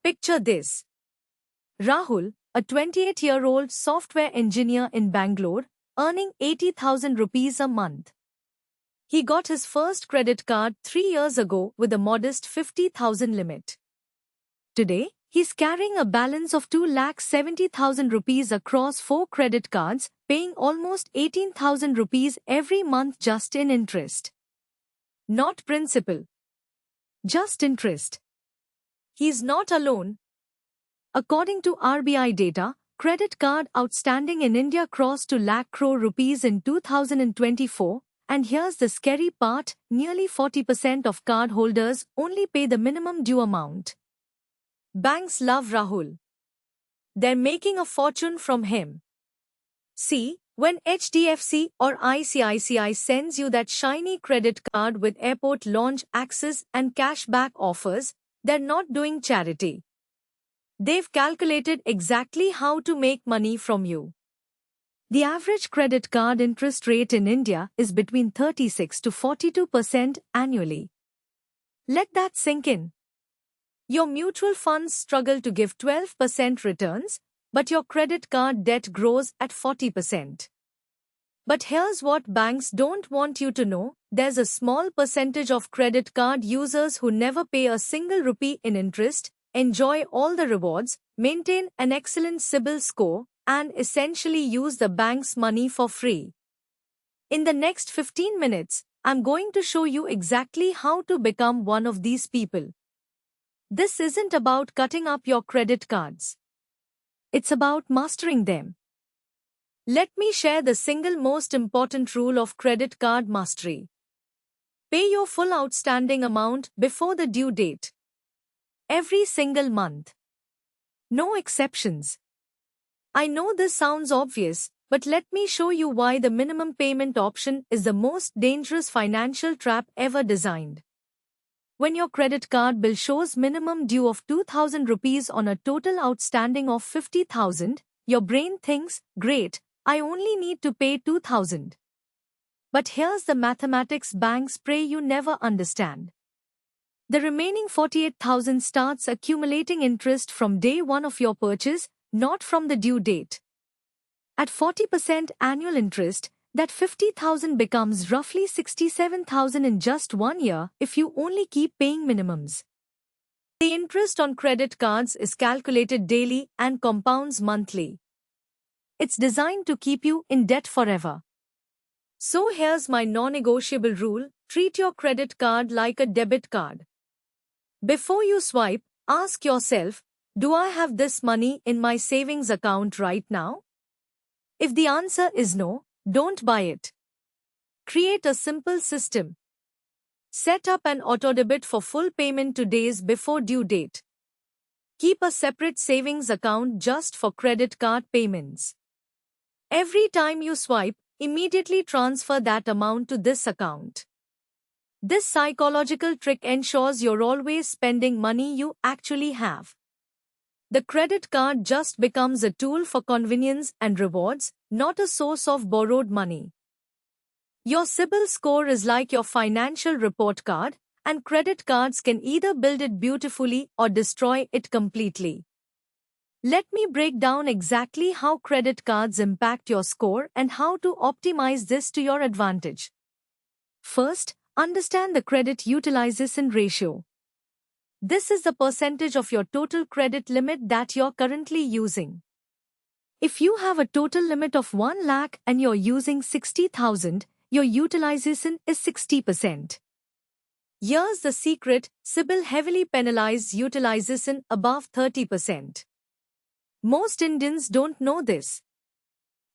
Picture this. Rahul, a 28-year-old software engineer in Bangalore, earning 80,000 rupees a month. He got his first credit card 3 years ago with a modest 50,000 limit. Today, he's carrying a balance of 2,70,000 rupees across 4 credit cards, paying almost 18,000 rupees every month just in interest. Not principal. Just interest. He's not alone. According to RBI data, credit card outstanding in India crossed to lakh crore rupees in 2024, and here's the scary part, nearly 40% of cardholders only pay the minimum due amount. Banks love Rahul. They're making a fortune from him. See, when HDFC or ICICI sends you that shiny credit card with airport launch access and cashback offers, they're not doing charity. They've calculated exactly how to make money from you. The average credit card interest rate in India is between 36 to 42% annually. Let that sink in. Your mutual funds struggle to give 12% returns, but your credit card debt grows at 40%. But here's what banks don't want you to know, there's a small percentage of credit card users who never pay a single rupee in interest, enjoy all the rewards, maintain an excellent CIBIL score, and essentially use the bank's money for free. In the next 15 minutes, I'm going to show you exactly how to become one of these people. This isn't about cutting up your credit cards. It's about mastering them. Let me share the single most important rule of credit card mastery. Pay your full outstanding amount before the due date. Every single month. No exceptions. I know this sounds obvious, but let me show you why the minimum payment option is the most dangerous financial trap ever designed. When your credit card bill shows minimum due of 2,000 rupees on a total outstanding of 50,000, your brain thinks, great, I only need to pay 2,000. But here's the mathematics banks pray you never understand. The remaining 48,000 starts accumulating interest from day one of your purchase, not from the due date. At 40% annual interest, that 50,000 becomes roughly 67,000 in just 1 year if you only keep paying minimums. The interest on credit cards is calculated daily and compounds monthly. It's designed to keep you in debt forever. So here's my non-negotiable rule, treat your credit card like a debit card. Before you swipe, ask yourself, do I have this money in my savings account right now? If the answer is no, don't buy it. Create a simple system. Set up an auto-debit for full payment 2 days before due date. Keep a separate savings account just for credit card payments. Every time you swipe, immediately transfer that amount to this account. This psychological trick ensures you're always spending money you actually have. The credit card just becomes a tool for convenience and rewards, not a source of borrowed money. Your CIBIL score is like your financial report card, and credit cards can either build it beautifully or destroy it completely. Let me break down exactly how credit cards impact your score and how to optimize this to your advantage. First, understand the credit utilization ratio. This is the percentage of your total credit limit that you're currently using. If you have a total limit of 1 lakh and you're using 60,000, your utilization is 60%. Here's the secret, CIBIL heavily penalizes utilization above 30%. Most Indians don't know this.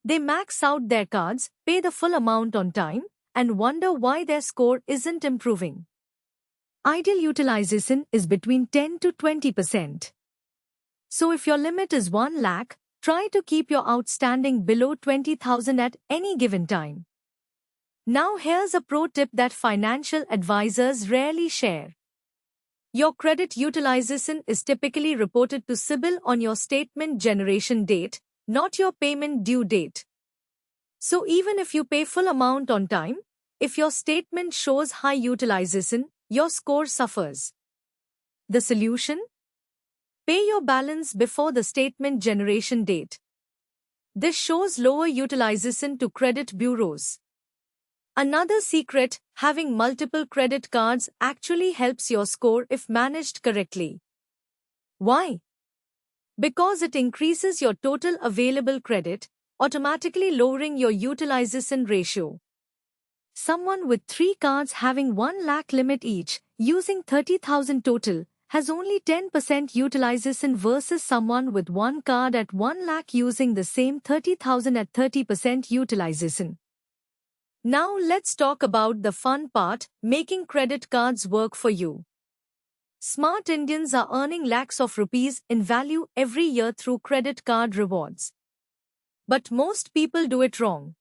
They max out their cards, pay the full amount on time, and wonder why their score isn't improving. Ideal utilization is between 10 to 20%. So if your limit is 1 lakh, try to keep your outstanding below 20,000 at any given time. Now here's a pro tip that financial advisors rarely share. Your credit utilization is typically reported to CIBIL on your statement generation date, not your payment due date. So even if you pay full amount on time, if your statement shows high utilization, your score suffers. The solution? Pay your balance before the statement generation date. This shows lower utilization to credit bureaus. Another secret, having multiple credit cards actually helps your score if managed correctly. Why? Because it increases your total available credit, automatically lowering your utilization ratio. Someone with 3 cards having 1 lakh limit each, using 30,000 total, has only 10% utilization versus someone with 1 card at 1 lakh using the same 30,000 at 30% utilization. Now let's talk about the fun part, making credit cards work for you. Smart Indians are earning lakhs of rupees in value every year through credit card rewards. But most people do it wrong.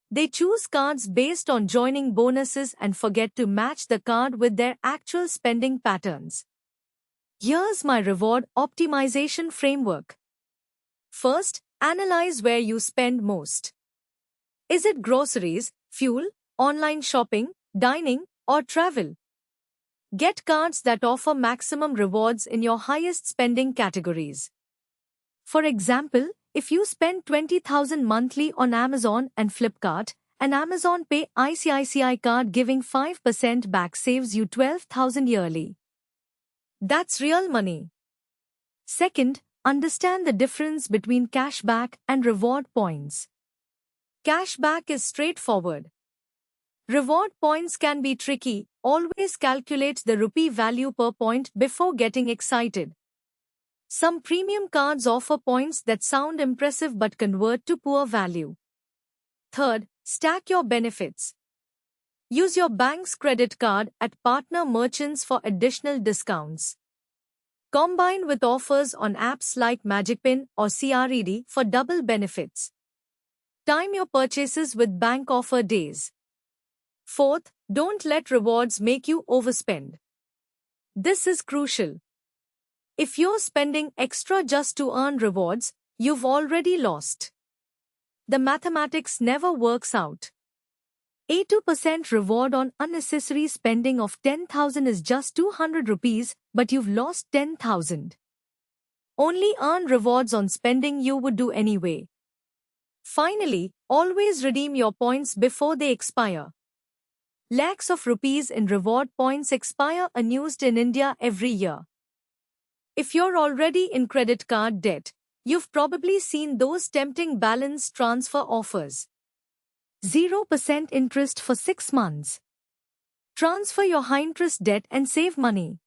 They choose cards based on joining bonuses and forget to match the card with their actual spending patterns. Here's my reward optimization framework. First, analyze where you spend most. Is it groceries, fuel, online shopping, dining, or travel? Get cards that offer maximum rewards in your highest spending categories. For example, if you spend 20,000 monthly on Amazon and Flipkart, an Amazon Pay ICICI card giving 5% back saves you 12,000 yearly. That's real money. Second, understand the difference between cashback and reward points. Cashback is straightforward. Reward points can be tricky. Always calculate the rupee value per point before getting excited. Some premium cards offer points that sound impressive but convert to poor value. Third, stack your benefits. Use your bank's credit card at partner merchants for additional discounts. Combine with offers on apps like MagicPin or CRED for double benefits. Time your purchases with bank offer days. Fourth, don't let rewards make you overspend. This is crucial. If you're spending extra just to earn rewards, you've already lost. The mathematics never works out. 82% reward on unnecessary spending of 10,000 is just 200 rupees, but you've lost 10,000. Only earn rewards on spending you would do anyway. Finally, always redeem your points before they expire. Lakhs of rupees in reward points expire unused in India every year. If you're already in credit card debt, you've probably seen those tempting balance transfer offers. 0% interest for 6 months. Transfer your high-interest debt and save money.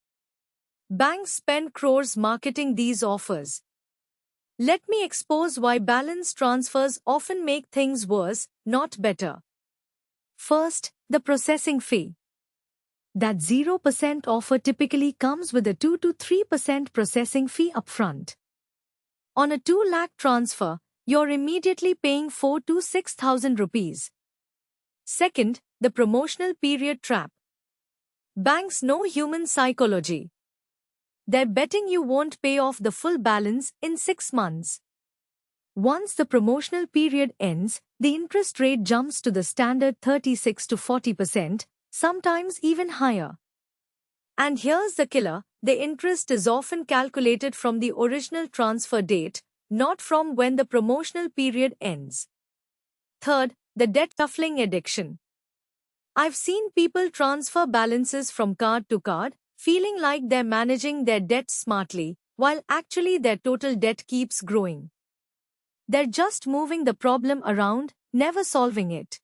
Banks spend crores marketing these offers. Let me expose why balance transfers often make things worse, not better. First, the processing fee. That 0% offer typically comes with a 2 to 3% processing fee upfront. On a 2 lakh transfer, you're immediately paying 4 to 6,000 rupees. Second, the promotional period trap. Banks know human psychology. They're betting you won't pay off the full balance in 6 months. Once the promotional period ends, the interest rate jumps to the standard 36 to 40%, sometimes even higher. And here's the killer, the interest is often calculated from the original transfer date, not from when the promotional period ends. Third, the debt shuffling addiction. I've seen people transfer balances from card to card, feeling like they're managing their debt smartly, while actually their total debt keeps growing. They're just moving the problem around, never solving it.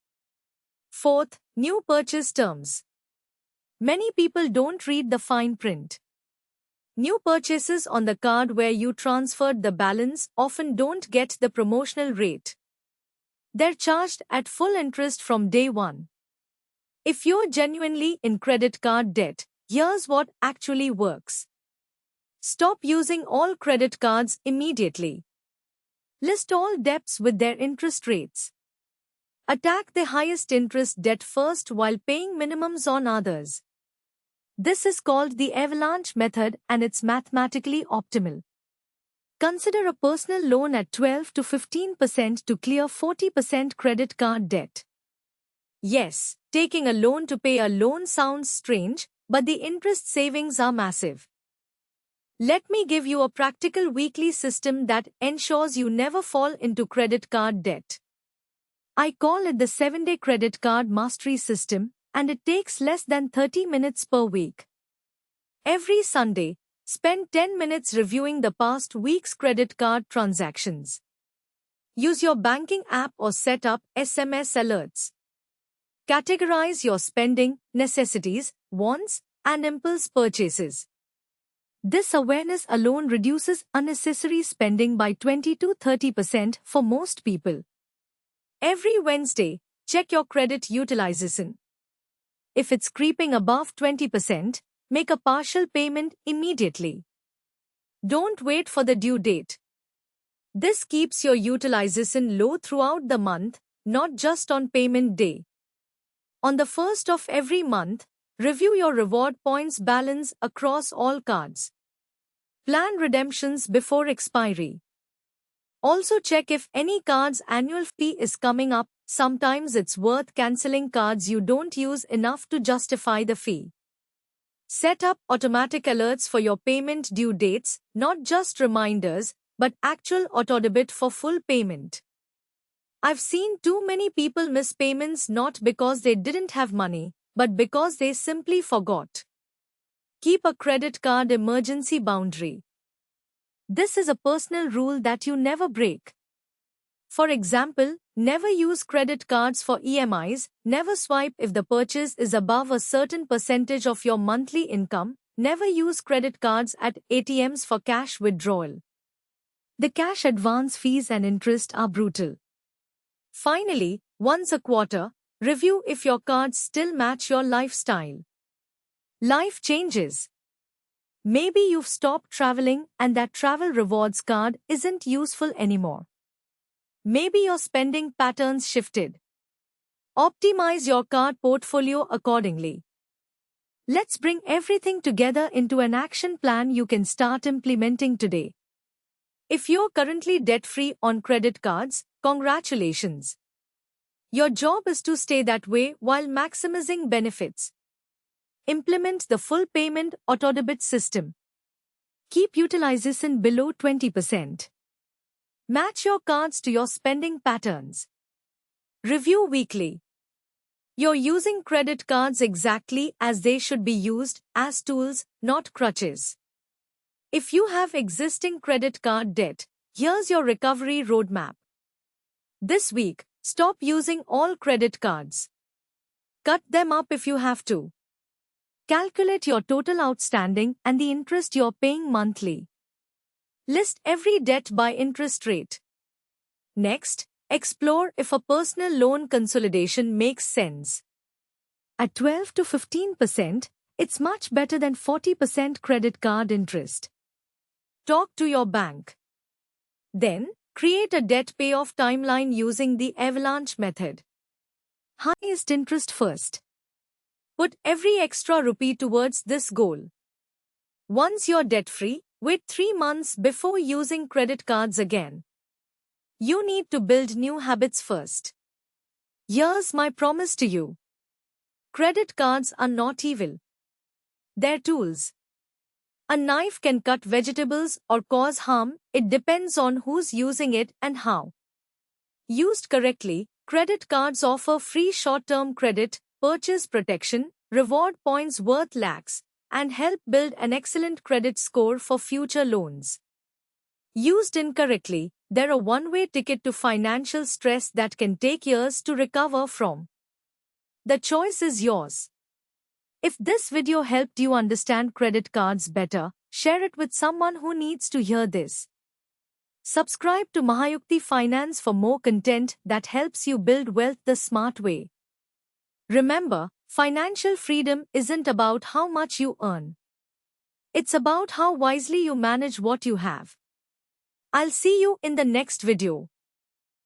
Fourth, new purchase terms. Many people don't read the fine print. New purchases on the card where you transferred the balance often don't get the promotional rate. They're charged at full interest from day one. If you're genuinely in credit card debt, here's what actually works. Stop using all credit cards immediately. List all debts with their interest rates. Attack the highest interest debt first while paying minimums on others. This is called the avalanche method and it's mathematically optimal. Consider a personal loan at 12 to 15% to clear 40% credit card debt. Yes, taking a loan to pay a loan sounds strange, but the interest savings are massive. Let me give you a practical weekly system that ensures you never fall into credit card debt. I call it the 7-day credit card mastery system, and it takes less than 30 minutes per week. Every Sunday, spend 10 minutes reviewing the past week's credit card transactions. Use your banking app or set up SMS alerts. Categorize your spending, necessities, wants, and impulse purchases. This awareness alone reduces unnecessary spending by 20 to 30% for most people. Every Wednesday, check your credit utilization. If it's creeping above 20%, make a partial payment immediately. Don't wait for the due date. This keeps your utilization low throughout the month, not just on payment day. On the first of every month, review your reward points balance across all cards. Plan redemptions before expiry. Also check if any card's annual fee is coming up. Sometimes it's worth canceling cards you don't use enough to justify the fee. Set up automatic alerts for your payment due dates, not just reminders, but actual autodebit for full payment. I've seen too many people miss payments not because they didn't have money, but because they simply forgot. Keep a credit card emergency boundary. This is a personal rule that you never break. For example, never use credit cards for EMIs, never swipe if the purchase is above a certain percentage of your monthly income, never use credit cards at ATMs for cash withdrawal. The cash advance fees and interest are brutal. Finally, once a quarter, review if your cards still match your lifestyle. Life changes. Maybe you've stopped traveling and that travel rewards card isn't useful anymore. Maybe your spending patterns shifted. Optimize your card portfolio accordingly. Let's bring everything together into an action plan you can start implementing today. If you're currently debt-free on credit cards, congratulations. Your job is to stay that way while maximizing benefits. Implement the full payment autodebit system. Keep utilization below 20%. Match your cards to your spending patterns. Review weekly. You're using credit cards exactly as they should be used, as tools, not crutches. If you have existing credit card debt, here's your recovery roadmap. This week, stop using all credit cards. Cut them up if you have to. Calculate your total outstanding and the interest you're paying monthly. List every debt by interest rate. Next, explore if a personal loan consolidation makes sense. At 12 to 15%, it's much better than 40% credit card interest. Talk to your bank. Then, create a debt payoff timeline using the avalanche method. Highest interest first. Put every extra rupee towards this goal. Once you're debt-free, wait 3 months before using credit cards again. You need to build new habits first. Here's my promise to you. Credit cards are not evil. They're tools. A knife can cut vegetables or cause harm, it depends on who's using it and how. Used correctly, credit cards offer free short-term credit, purchase protection, reward points worth lakhs, and help build an excellent credit score for future loans. Used incorrectly, they're a one-way ticket to financial stress that can take years to recover from. The choice is yours. If this video helped you understand credit cards better, share it with someone who needs to hear this. Subscribe to Mahayukti Finance for more content that helps you build wealth the smart way. Remember, financial freedom isn't about how much you earn. It's about how wisely you manage what you have. I'll see you in the next video.